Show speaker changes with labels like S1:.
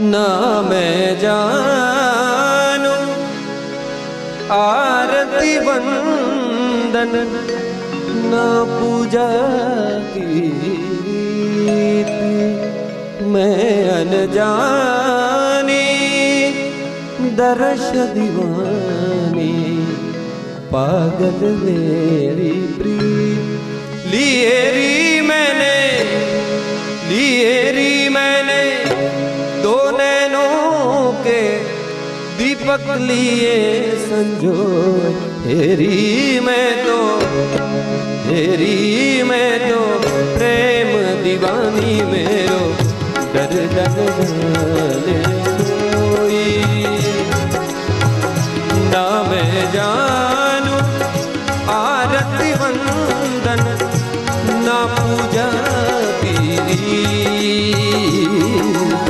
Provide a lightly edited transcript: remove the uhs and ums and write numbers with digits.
S1: ना मैं जानू आरती वंदन ना पूजा गीत, मैं अनजानी दर्श दीवानी पागल मेरी प्रीत। लिए री मैंने दो नैनों के दीपक लिए संजोए। हेरी मैं तो प्रेम दीवानी मेरो डर जाने कोई। ना मैं जान